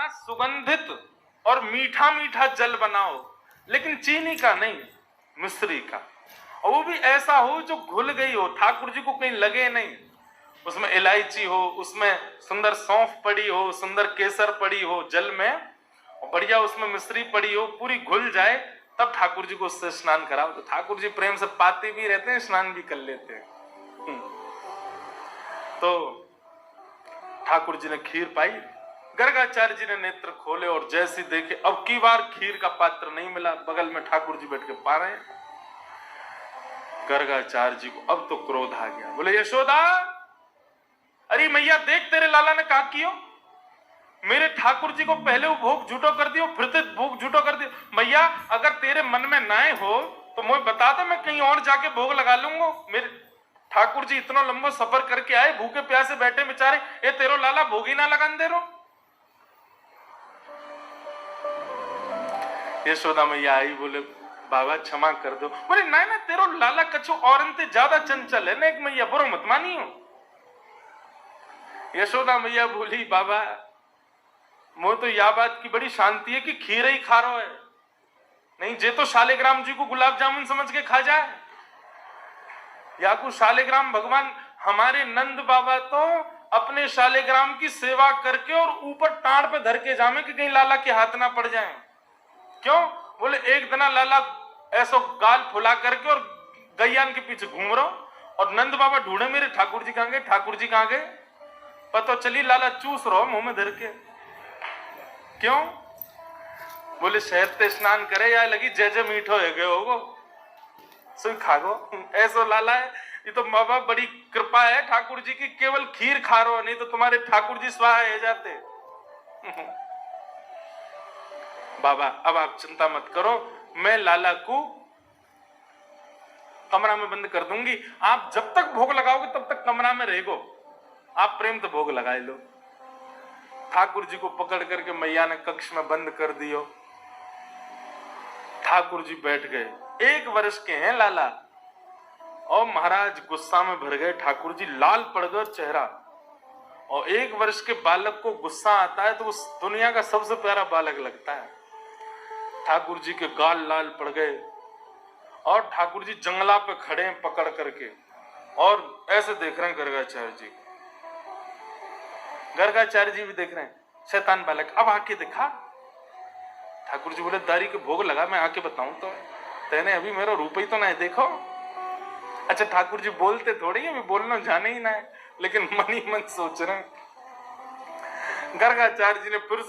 सुगंधित और मीठा मीठा जल बनाओ, लेकिन चीनी का नहीं, मिश्री का, और वो भी ऐसा हो जो घुल गई हो, ठाकुर जी को कहीं लगे नहीं। उसमें इलायची हो, उसमें सुंदर सौंफ पड़ी हो, सुंदर केसर पड़ी हो जल में, और बढ़िया उसमें मिश्री पड़ी हो, पूरी घुल जाए, तब ठाकुर जी को उससे स्नान कराओ। तो ठाकुर जी प्रेम से पाते भी रहते हैं, स्नान भी कर लेते हैं। तो ठाकुर जी ने खीर पाई, गर्गाचार्य जी ने नेत्र खोले और जैसे देखे अब की बार खीर का पात्र नहीं मिला, बगल में ठाकुर जी बैठ के पा रहे हैं। गर्गाचार्य जी को अब तो क्रोध आ गया, बोले यशोदा, अरे मैया देख तेरे लाला ने कहा कियो, मेरे ठाकुर जी को पहले वो भोग झूठो कर दियो, फिर ते भोग झूठो कर दियो। मैया अगर तेरे मन में नाय हो तो मुझे बता दे, मैं कहीं और जाके भोग लगा लूंगा। मेरे ठाकुर जी इतना लंबा सफर करके आए, भूखे प्यासे बैठे बेचारे, ये तेरो लाला भोग ही ना लगान दे रो। यशोदा मैया आई, बोले बाबा क्षमा कर दो। बोले ना ना, तेरो लाला कछु और ज्यादा चंचल है ना, एक मैया बुरो मत मानी हो। यशोदा मैया बोली बाबा मुझे तो यह बात की बड़ी शांति है कि खीर ही खा रहा है, नहीं जे तो शालिग्राम जी को गुलाब जामुन समझ के खा जाए, या को शालिग्राम भगवान। हमारे नंद बाबा तो अपने शालिग्राम की सेवा करके और ऊपर टाड़ पे धर के जामे कि कहीं लाला के हाथ ना पड़ जाए। क्यों? बोले एक दिन लाला ऐसो गाल फुला करके और गैयान के पीछे घूम रहा, और नंद बाबा ढूंढे मेरे ठाकुर जी कहां गए, ठाकुर जी कहां गए, पता चली लाला चूस रहो मुंह में धर के। क्यों? बोले शहद ते स्नान करे या लगी जय जय मीठो है गए होगो, सुई खागो, ऐसो लाला है। ये तो माँ बाप बड़ी कृपा है ठाकुर जी की, केवल खीर खा रहे हो, नहीं तो तुम्हारे ठाकुर जी स्वाहा है जाते। बाबा अब आप चिंता मत करो, मैं लाला को कमरा में बंद कर दूंगी, आप जब तक भोग लगाओगे तब तक कमरा में रहेगो, आप प्रेम तो भोग लगा लो। ठाकुर जी को पकड़ करके मैया ने कक्ष में बंद कर दियो। ठाकुर जी बैठ गए, 1 वर्ष के हैं लाला, और महाराज गुस्सा में भर गए। ठाकुर जी लाल पड़ गए चेहरा, और 1 वर्ष के बालक को गुस्सा आता है तो उस दुनिया का सबसे प्यारा बालक लगता है। ठाकुर जी के गाल लाल पड़ गए, और ठाकुर जी जंगला पे खड़े हैं पकड़ करके, और ऐसे देख रहे हैं गर्गाचार्य जी। गर्गाचार्य जी भी देख रहे हैं, शैतान बालक अब आके दिखा। ठाकुर जी बोले दारी के भोग लगा, मैं आके बताऊं तो तेने अभी मेरा रूप ही तो नहीं देखो। अच्छा ठाकुर जी बोलते थोड़ी है, बोलना जाने ही ना है, लेकिन मन ही मन सोच रहे हैं। गर्गाचार्य जी ने फिर से